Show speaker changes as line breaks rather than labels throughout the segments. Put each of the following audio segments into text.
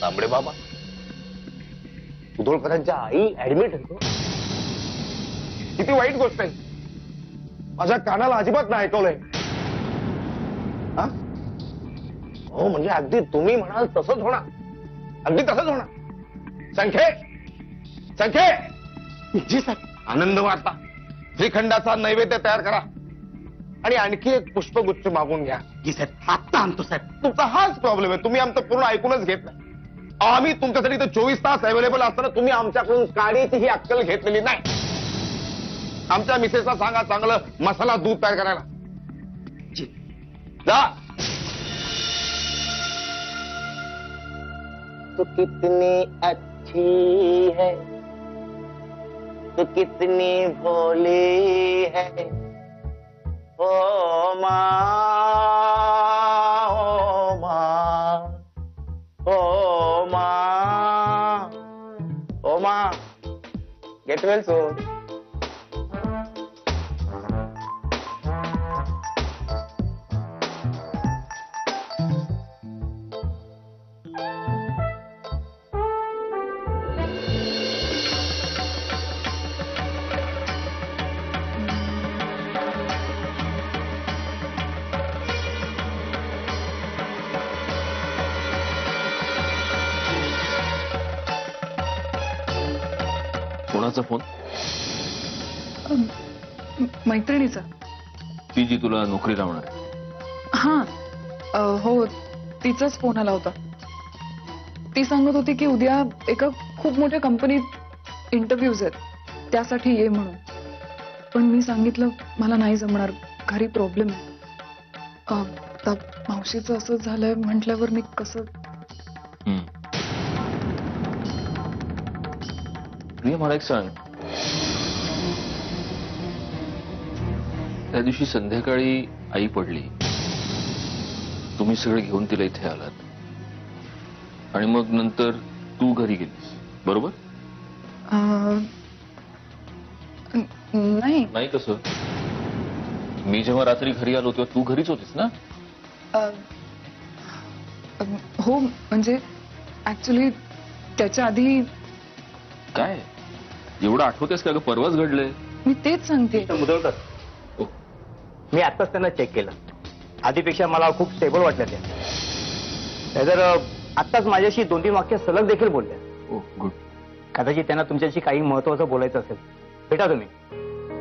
तांबडे बाबा, कुदोळकरांच्या आई ऍडमिट आहे. किती वाईट गोष्ट आहे. माझ्या कानाला अजिबात नाही ऐकवलंय. हो म्हणजे अगदी तुम्ही म्हणाल तसंच होणार, अगदी तसंच होणार. संख्ये संख्ये जी साहेब, आनंद वाटता श्रीखंडाचा नैवेद्य तयार करा आणि आणखी एक पुष्पगुच्छ मागून घ्या. जी साहेब, आत्ता आणतो साहेब. तुमचा हाच प्रॉब्लेम आहे, तुम्ही आमचं पूर्ण ऐकूनच घेत नाही. आम्ही तुमच्यासाठी तर 24 तास अवेलेबल असताना तुम्ही आमच्याकडून काडीची ही अक्कल घेतलेली नाही. आमच्या मिसेसला सांगा चांगलं मसाला दूध तयार करायला. जा. तो कितनी अच्छी है, तो कितनी भोली है, ओ माँ, ओ माँ, ओ माँ, ओ माँ. Get well soon.
कोणाचा फोन?
मैत्रिणीचा.
ती जी तुला नोकरी लावणार आहे?
हा हो, तिचाच फोन आला होता. ती सांगत होती की उद्या एका खूप मोठ्या कंपनीत इंटरव्ह्यूज आहेत, त्यासाठी ये म्हणून. पण मी सांगितलं मला नाही जमणार, घरी प्रॉब्लेम आहे. मावशीचं असं झालंय म्हटल्यावर मी कसं.
प्रिया, मला एक सांग, त्या दिवशी संध्याकाळी आई पडली, तुम्ही सगळे घेऊन तिला इथे आलात आणि मग नंतर तू घरी गेलीस, बरोबर?
नाही.
नाही कसं? मी जेव्हा रात्री घरी आलो तेव्हा तू घरीच होतीस ना?
हो म्हणजे ऍक्च्युली त्याच्या आधी.
काय एवढं आठवतेस का ग? परवाच घडलंय.
मी तेच सांगते.
मुदळकर, मी आत्ताच त्यांना चेक केलं. आधीपेक्षा मला खूप स्टेबल वाटलं त्या. जर आत्ताच माझ्याशी 2-3 वाक्य सलग देखील बोलले.
ओ गुड.
कदाचित त्यांना तुमच्याशी काही महत्वाचं बोलायचं असेल. भेटा तुम्ही,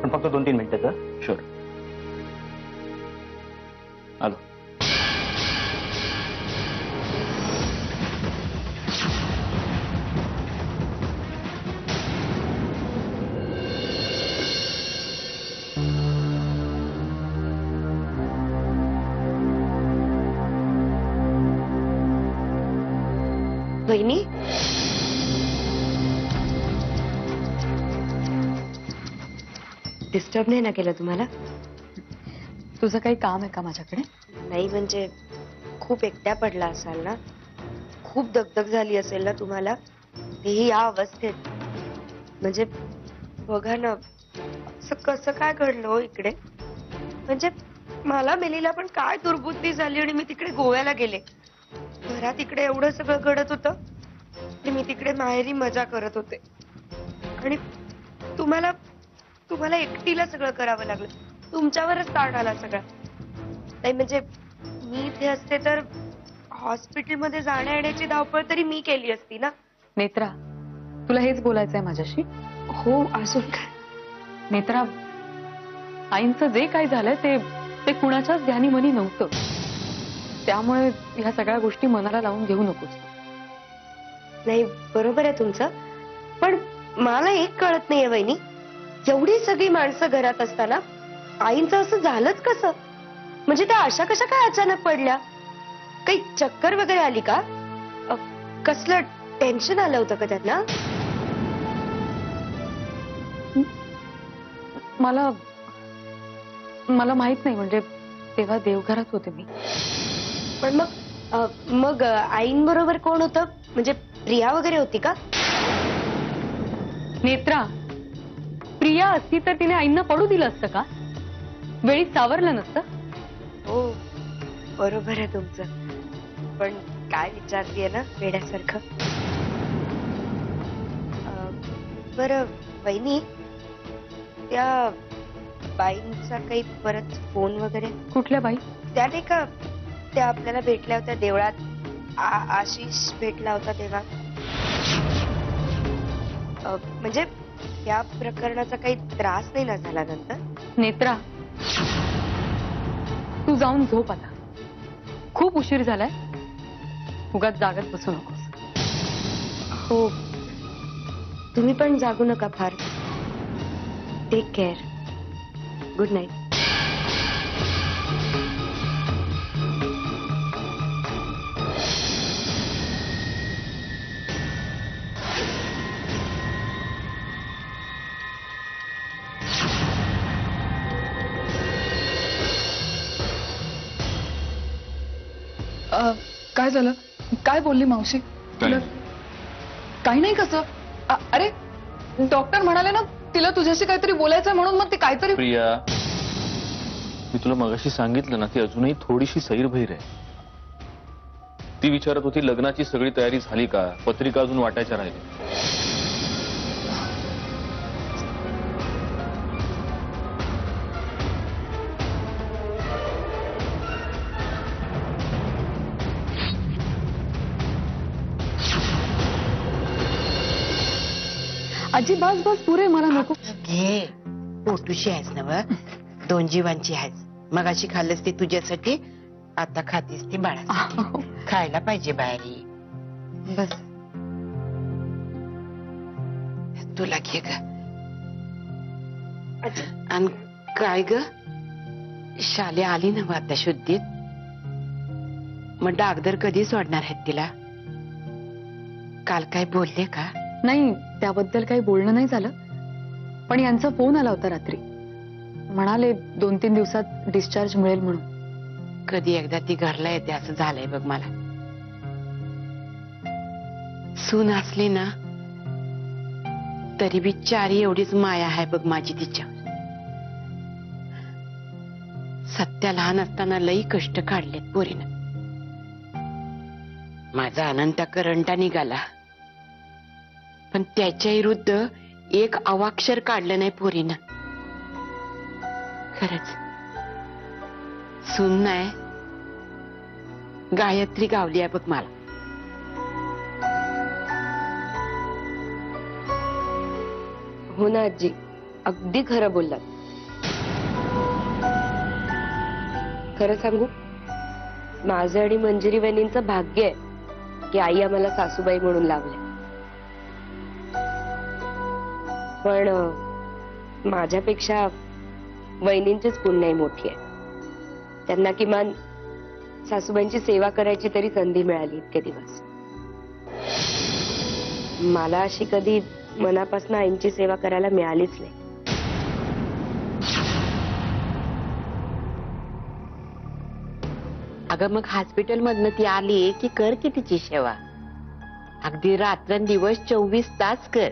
पण फक्त 2-3 मिनिटाचं.
शुअर. आलो.
वहिनी, डिस्टर्ब नाही ना केलं तुम्हाला?
तुझं काही काम आहे का माझ्याकडे?
नाही म्हणजे खूप एकट्या पडला असाल ना, खूप दगदग झाली असेल ना तुम्हाला, तेही या अवस्थेत. म्हणजे बघा ना, असं कसं काय घडलं हो इकडे. म्हणजे मला मेलीला पण काय दुर्बुद्धी झाली आणि मी तिकडे गोव्याला गेले. घरात इकडे एवढं सगळं घडत होतं आणि मी तिकडे माहेरी मजा करत होते. आणि तुम्हाला तुम्हाला एकटीला सगळं करावं लागलं. तुमच्यावरच ताण आला सगळा. नाही म्हणजे मी इथे असते तर हॉस्पिटलमध्ये जाण्या येण्याची धावपळ तरी मी केली असती ना.
नेत्रा, तुला हेच बोलायचंय माझ्याशी?
हो, अजून काय?
नेत्रा, आईंचं जे काय झालंय ते कुणाच्याच ध्यानी मनी नव्हतं. त्यामुळे ह्या सगळ्या गोष्टी मनाला लावून घेऊ नकोस.
नाही, बरोबर आहे तुमचं. पण मला एक कळत नाहीये वहिनी, एवढी सगळी माणसं घरात असताना आईंचं असं झालंच कसं? म्हणजे त्या अशा कशा काय अचानक पडल्या? काही चक्कर वगैरे आली का? कसलं टेन्शन आलं होतं का त्यांना?
मला माहित नाही. म्हणजे तेव्हा देवघरात होते मी.
पण मग आईंबरोबर कोण होतं? म्हणजे प्रिया वगैरे होती का?
नेत्रा, प्रिया असती तर तिने आईंना पडू दिलं असतं का? वेळी सावरलं नसतं?
हो, बरोबर आहे तुमचं. पण काय विचारतीये ना वेड्यासारखं. बरं वहिनी, त्या बाईंचा काही परत फोन वगैरे?
कुठल्या बाई?
त्या नाही का, त्या आपल्याला भेटल्या होत्या देवळात, आशिष भेटला होता तेव्हा. म्हणजे त्या प्रकरणाचा काही त्रास नाही ना झाला नंतर?
नेत्रा, तू जाऊन झोप आता. खूप उशीर झालाय. उगाच जागत बसू नकोस.
हो, तुम्ही पण जागू नका फार. Take care. Good night.
काय झालं? काय बोलली मावशी?
काय?
काही नाही. कसं? अरे डॉक्टर म्हणाले ना तिला तुझ्याशी काहीतरी बोलायचंय म्हणून, मग ते काहीतरी.
प्रिया, मी तुला मगाशी सांगितलं ना, ती अजूनही थोडीशी सैरभैर आहे. ती विचारत होती लग्नाची सगळी तयारी झाली का, पत्रिका अजून वाटायच्या राहिल्या.
आजी बस बस, पुरे, मला नको.
घे, पोटूशी आहेस ना व, 2 जीवांची आहेस. मगाशी खाल्लंस ते तुझ्यासाठी, आता खातीस ती बाळा. खायला पाहिजे बाहेरी.
बस.
तुला घे ग. आणि काय ग, शाले आली ना व आता शुद्धीत? मग डागदर कधी सोडणार आहेत तिला? काल काय बोलले का?
नाही, त्याबद्दल काही बोलणं नाही झालं. पण यांचा फोन आला होता रात्री. म्हणाले 2-3 दिवसात डिस्चार्ज मिळेल म्हणून.
कधी एकदा ती घरला येते असं झालंय बघ मला. सून असली ना तरी बिचारी एवढीच माया आहे बघ माझी तिच्यावर. सत्या लहान असताना लई कष्ट काढलेत पोरीनं. माझा अनंता करंटा निघाला, पण त्याच्या विरुद्ध एक अवाक्षर काढलं नाही पोरीनं. खरंच सून नाही, गायत्री गावली आहे बघ मला.
हो ना आजी, अगदी खरं बोललात. खरं सांगू, माझं आणि मंजिरी वहिनींचं भाग्य आहे की आई आम्हाला सासूबाई म्हणून लावल्या. पण माझ्यापेक्षा वहिनींचीच पुण्याई मोठी आहे. त्यांना किमान सासूबाईंची सेवा करायची तरी संधी मिळाली इतके दिवस. मला अशी कधी मनापासून आईंची सेवा करायला मिळालीच नाही.
अगं मग हॉस्पिटल मधनं ती आली की कर की तिची सेवा. अगदी रात्रंदिवस 24 तास कर.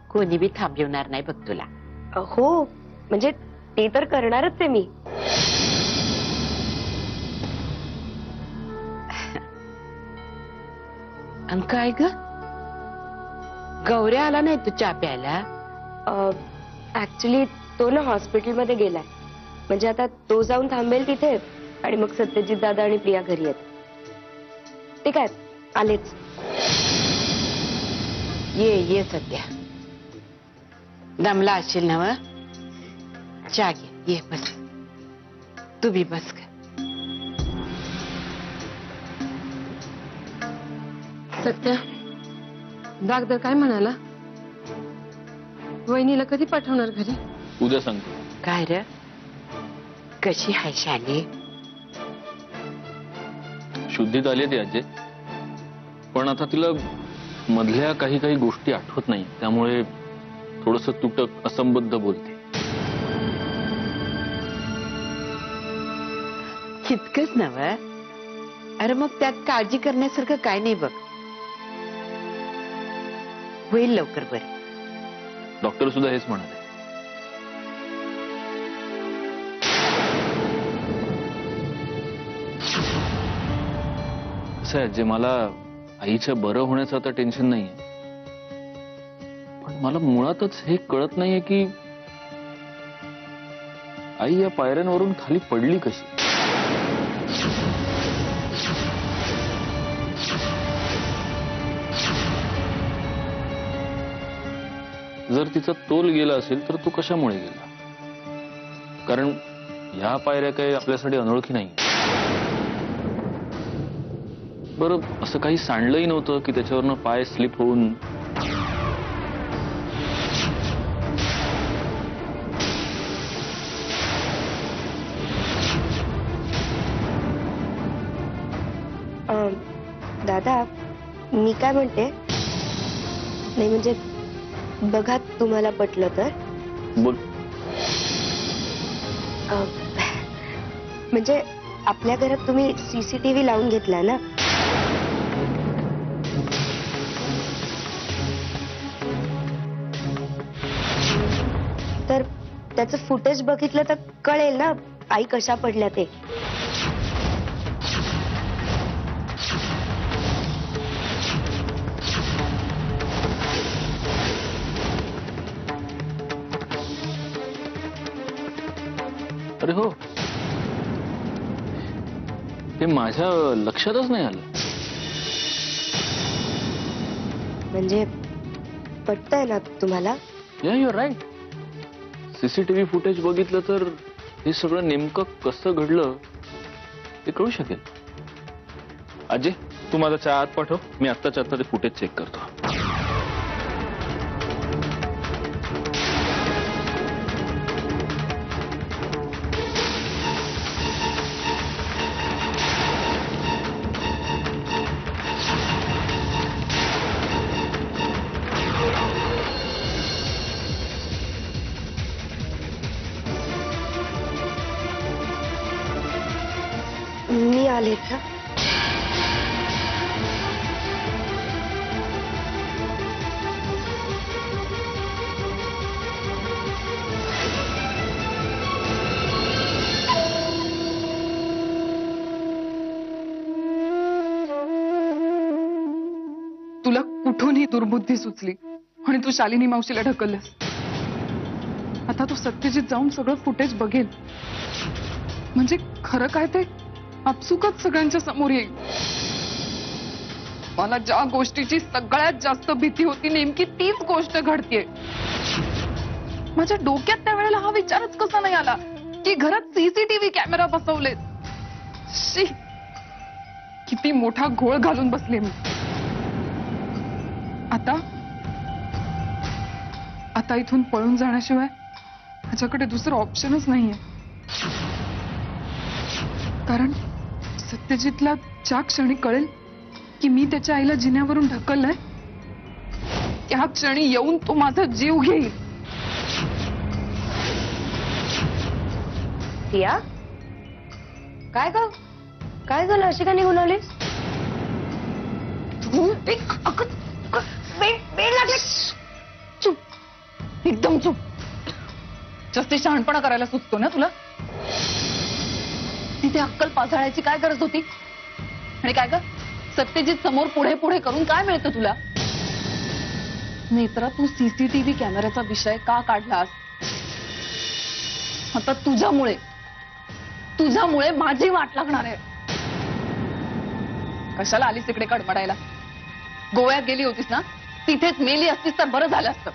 कोणी बी थांबवणार नाही बघ तुला.
हो, म्हणजे ते तर करणारच आहे मी.
आणि काय ग, गौऱ्या आला नाही तू चहा प्यायला?
ऍक्च्युली तो ना हॉस्पिटलमध्ये गेलाय. म्हणजे आता तो जाऊन थांबेल तिथे आणि मग सत्यजित दादा आणि प्रिया घरी येत. ते काय आलेच.
ये सध्या. दमला असेल ना व? चहा घे, ये बस. तू बी बस ग.
सत्या, डागदर काय म्हणाला? वहिनीला कधी पाठवणार घरी?
उद्या सांगतो.
काय र, कशी हाय शाली?
शुद्धीत आली ती आजी, पण आता तिला मधल्या काही गोष्टी आठवत नाही, त्यामुळे थोडस तुटक असंबद्ध बोलते.
इतकंच नव? अरे मग त्यात काळजी करण्यासारखं काय नाही बघ. होईल लवकर बरं.
डॉक्टर सुद्धा हेच म्हणाले. माणसं आहेत जे मला आईच्या बरं होण्याचं आता टेन्शन नाहीये, पण मला मुळातच हे कळत नाहीये की आई या पायऱ्यांवरून खाली पडली कशी. जर तिचा तोल गेला असेल तर तो कशामुळे गेला? कारण ह्या पायऱ्या काही आपल्यासाठी अनोळखी नाही. बरं, असं काही सांडलंही नव्हतं की त्याच्यावरनं पाय स्लिप होऊन.
दादा, मी काय म्हणते, नाही म्हणजे बघा तुम्हाला पटलं तर
बोल.
म्हणजे आपल्या घरात तुम्ही सीसीटीव्ही लावून घेतला ना. तर त्याचं फुटेज बघितलं तर कळेल ना आई कशा पडल्या ते.
अरे हो, ते माझ्या लक्षातच नाही आलं.
म्हणजे पटतंय ना तुम्हाला?
या युअर राईट. सीसीटीव्ही फुटेज बघितलं तर हे सगळं नेमकं कसं घडलं ते कळू शकेल. अजय, तू माझा चहा आत पाठव, मी आत्ताच्या आत्ता ते फुटेज चेक करतो.
मी आले का?
तुला कुठून ही दुर्बुद्धी सुचली आणि तू शालिनी मावशीला ढकललंस. आता तू सत्यजित जाऊन सगळं फुटेज बघेल म्हणजे खरं काय ते आपसुकच सगळ्यांच्या समोर येईल. मला ज्या गोष्टीची सगळ्यात जास्त भीती होती नेमकी तीच गोष्ट घडतीये. माझ्या डोक्यात त्यावेळेला हा विचारच कसा नाही आला की घरात सीसीटीव्ही कॅमेरा बसवलेत. शी, किती मोठा घोळ घालून बसले मी. आता इथून पळून जाण्याशिवाय माझ्याकडे दुसरं ऑप्शनच नाहीये. कारण सत्यजितला ज्या क्षणी कळेल की मी त्याच्या आईला जिन्यावरून ढकललंय त्या क्षणी येऊन तो माझा जीव घेईल.
प्रिया, काय ग, काय झालं? अशी का निघून आलीस? तू वेळ लागले.
चुप, एकदम चुप. जास्त शहाणपणा करायला सुचतो ना तुला? तिथे अक्कल पाझाळायची काय गरज होती? आणि काय ग, सत्यजित समोर पुढे पुढे करून काय मिळतं तुला? नेत्रा, तू सीसीटीव्ही कॅमेऱ्याचा विषय का काढलास? आता तुझ्यामुळे माझी वाट लागणार आहे. कशाला आलीस इकडे कडमडायला? गोव्यात गेली होतीस ना, तिथेच मेली असतीस तर बरं झालं असतं.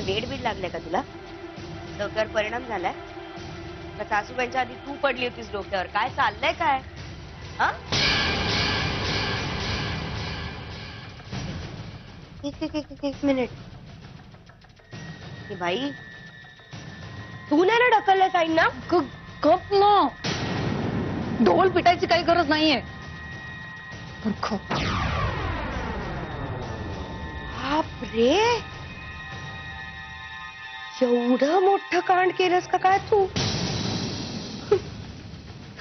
वेड बीड लागले का तुला? डोक्यावर परिणाम झालाय का? सासूबाईंच्या आधी तू पडली होतीस डोक्यावर. काय चाललंय काय? हा, एक मिनिट. बाई, तू नाही ना ढकललं साईन ना?
गप ना, ढोल पिटायची काही गरज नाहीये.
बापरे, एवढं मोठं कांड केलंस का काय तू?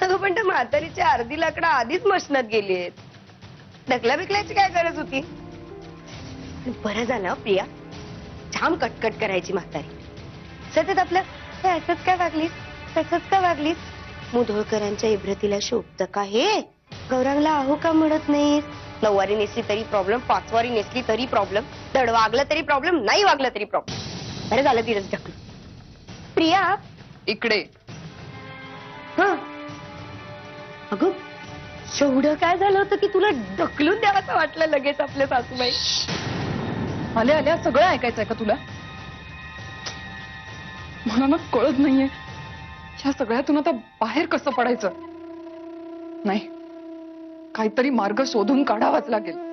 अगं पण त्या म्हातारीची अर्धी लाकडं आधीच मशनात गेली. ढकला बिकल्याची काय गरज होती? बरं झालं प्रिया, जाम कटकट करायची म्हातारी. सतत आपलं असंच काय वागलीस, तसंच का वागलीस, मुधोळकरांच्या इब्रतीला शोभतं का हे? गौरांगला अहो का म्हणत नाही? 9 वारी नेसली तरी प्रॉब्लेम, 5 वारी नेसली तरी प्रॉब्लेम, धड वागलं तरी प्रॉब्लेम, नाही वागलं तरी प्रॉब्लेम. बरं झालं तिरच ढकलू. प्रिया,
इकडे
हा अगं एवढं काय झालं होतं की तुला ढकलून द्यावं वाटलं लगेच आपल्या सासूबाई?
आल्या आल्या सगळं ऐकायचंय का तुला? मला ना कळत नाहीये ह्या सगळ्यातून आता बाहेर कसं पडायचं. नाही, काहीतरी मार्ग शोधून काढावाच लागेल.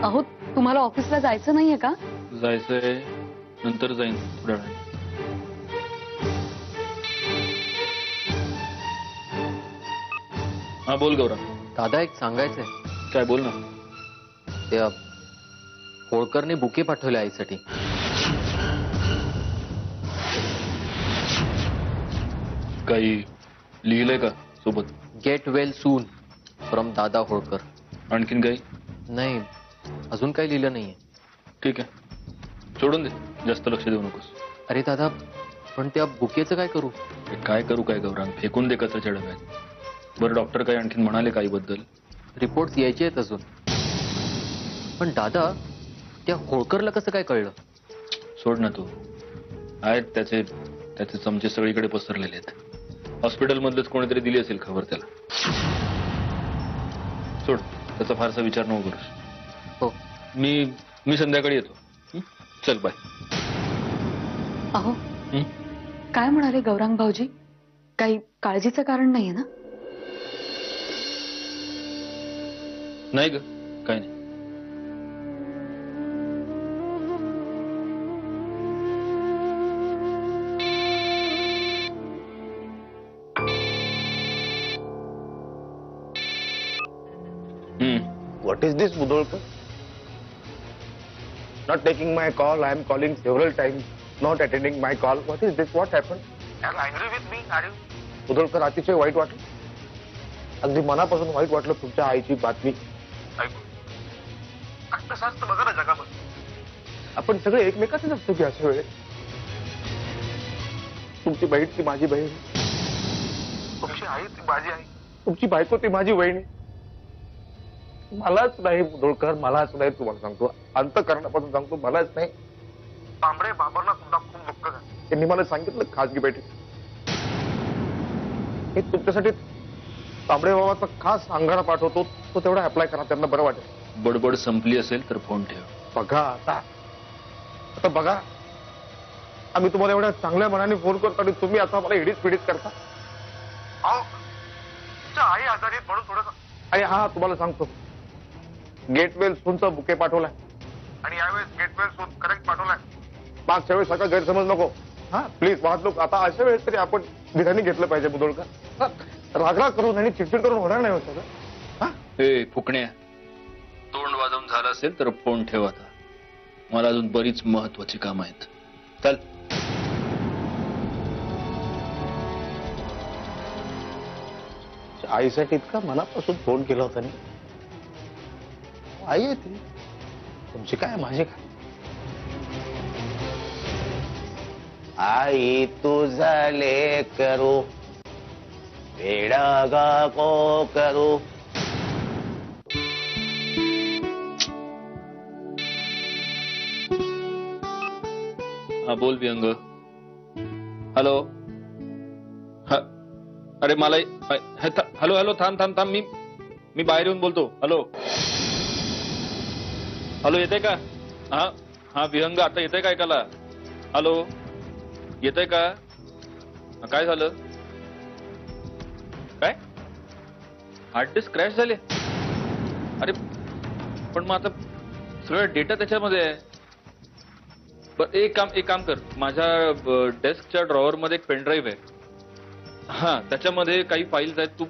अहो तुम्हाला ऑफिसला जायचं नाहीये का?
जायचंय, नंतर जाईन थोड्या वेळाने. हा बोल गौरव.
दादा एक सांगायचंय.
काय बोल ना.
त्या होळकरने बुके पाठवले आईसाठी.
काही लिहिलंय का सोबत?
गेट वेल सून फ्रॉम दादा होळकर.
आणखीन काही?
नाही, अजून काही लिहिलं नाहीये.
ठीक आहे, सोडून दे, जास्त लक्ष देऊ नकोस.
अरे दादा, पण त्या बुकेचं काय करू?
हे काय करू काय गौरांग, फेकून दे कचऱ्याच्या डब्यात. बरं, डॉक्टर काही आणखीन म्हणाले काही बद्दल?
रिपोर्ट्स यायचे आहेत अजून. पण दादा, त्या होळकरला कसं काय कळलं?
सोड ना तू. आहेत त्याचे त्याचे चमचे सगळीकडे पसरलेले आहेत. हॉस्पिटलमधलेच कोणीतरी दिली असेल खबर त्याला. सोड, त्याचा फारसा विचार नको करूस.
हो.
मी संध्याकाळी येतो. चल बाय.
अहो काय म्हणाले गौरांग भाऊजी? काही काळजीचं कारण नाहीये ना?
नाही ग, काय नाही.
What is this, Mudholkar? Not taking my call. I am calling several times. Not attending my call. What is this? What happened? Are you angry with me? Are you? Mudholkar, अतिशय वाईट वाटलं. अगदी मनापासून वाईट वाटलं तुमच्या आईची बातमी ऐकून. कसं असतं बघा ना जगामध्ये. आपण सगळे एकमेकाचेच असतो की अशा वेळेस. तुमची बहीण ती माझी बहीण, तुमची आई ती माझी आई, तुमची बायको ती माझी वहिनी. मलाच नाही मुधोळकर, मलाच नाही, तुम्हाला सांगतो, अंतःकरणापासून सांगतो, मलाच नाही. तांबडे बाबांना सुद्धा खूप दुःख झालं. त्यांनी मला सांगितलं खासगी बैठक, हे तुमच्यासाठी तांबडे बाबाचा खास अंगारा पाठवतो, तो तेवढा अप्लाय करा, त्यांना बरं वाटेल.
बडबड संपली असेल तर फोन ठेव.
बघा आता बघा, आम्ही तुम्हाला एवढ्या चांगल्या मनाने फोन करतो आणि तुम्ही आता मला हिडीच पिडीत करता. आई आजारी म्हणून थोडं. आणि हा तुम्हाला सांगतो, गेटवेल सूनचा बुके पाठवलाय आणि यावेळेस गेटवेल सून करेक्ट पाठवलाय. मागच्या वेळेस सगळं गैरसमज नको. हा प्लीज वाहतूक आता अशा वेळेस तरी आपण विधानी घेतलं पाहिजे मुधोळकर. रागराग करून आणि चिडचिड करून होणार नाही होत सगळं.
हे फुकण्या, तोंड वाजवून झालं असेल तर फोन ठेव आता. मला अजून बरीच महत्वाची काम आहेत. चल.
आईसाठी इतका मनापासून फोन केला होता. आई आहे ती तुमची, काय माझी काय. आई तुझा लेकरू वेडा गा को करू.
हा बोल विहंग. हॅलो. अरे मला हॅलो हॅलो, थांब थांब थांब, मी बाहेर येऊन बोलतो. हॅलो हॅलो, येते का? हा हा विहंग, आता येते का ऐकायला? हॅलो, येते का? काय झालं? काय हार्ड डिस्क क्रॅश झाले? अरे पण मग आता सगळं डेटा त्याच्यामध्ये आहे. बरं एक काम कर, माझ्या डेस्कच्या ड्रॉवर मध्ये एक पेनड्राईव्ह आहे. हा त्याच्यामध्ये काही फाईल्स आहेत,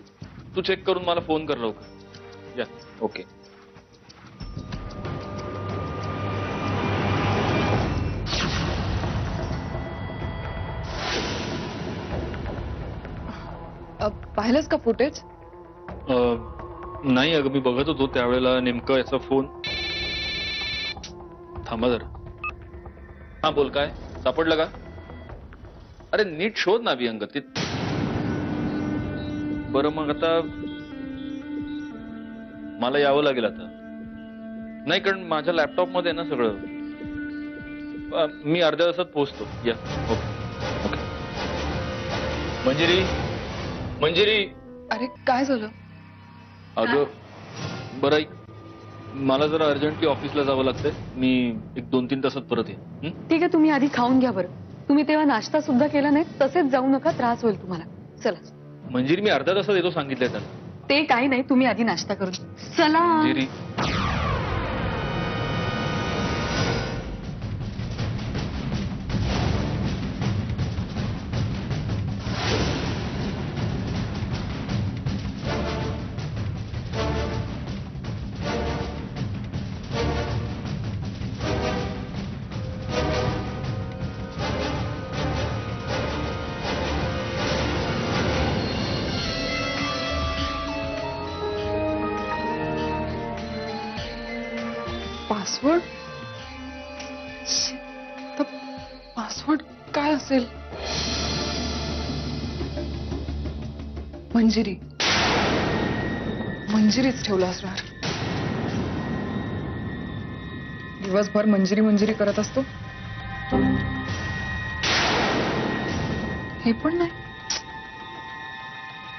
तू चेक करून मला फोन कर लवकर. या. ओके.
पाहिलंस का फुटेज?
नाही अगं, मी बघत होतो त्यावेळेला नेमकं याचा फोन. थांबा जरा. हा बोल, काय सापडलं का? अरे नीट शोध ना विहंगतीत. बरं मग आता मला यावं लागेल आता. नाही, कारण माझ्या लॅपटॉप मध्ये ना सगळं. मी अर्ध्या तासात पोहोचतो. या. Okay okay. मंजिरी, मंजिरी.
अरे काय झालं?
अगं बरं ऐक, मला जरा अर्जंटली ऑफिसला जावं लागतंय. मी एक 2-3 तासात परत येईन.
ठीक आहे, तुम्ही आधी खाऊन घ्या बरं. तुम्ही तेव्हा नाश्ता सुद्धा केला नाही, तसेच जाऊ नका, त्रास होईल तुम्हाला. चला.
मंजिरी, मी अर्ध्या तासात येतो सांगितलंय त्याला.
ते काही नाही, तुम्ही आधी नाश्ता करून चला.
मंजिरी.
पासवर्ड? पासवर्ड काय असेल? मंजिरी. मंजिरीच ठेवला असणार. दिवसभर मंजिरी मंजिरी करत असतो. हे पण नाही.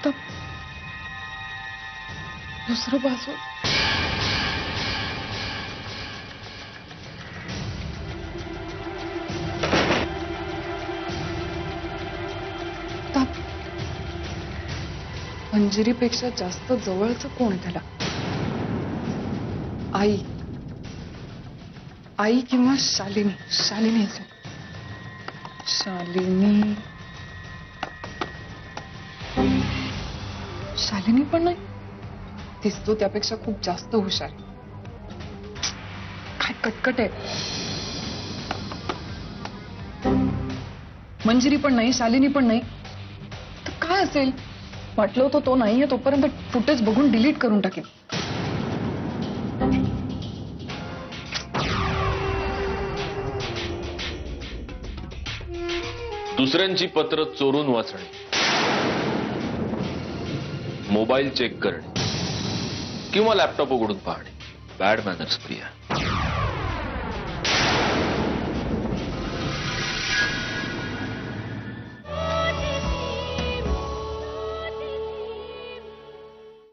तर दुसरं पासवर्ड. मंजिरीपेक्षा जास्त जवळचं कोण आहे त्याला? आई. आई किंवा शालिनी. शालिनी असेल. शालिनी. शालिनी पण नाही. दिसतो त्यापेक्षा खूप जास्त हुशार. काय कटकट आहे. मंजिरी पण नाही, शालिनी पण नाही. तर काय असेल? म्हटलं होतं तो नाहीये तोपर्यंत फुटेज बघून डिलीट करून टाकेल.
दुसऱ्यांची पत्र चोरून वाचणे, मोबाईल चेक करणे किंवा लॅपटॉप उघडून पाहणे बॅड मॅनर्स प्रिया.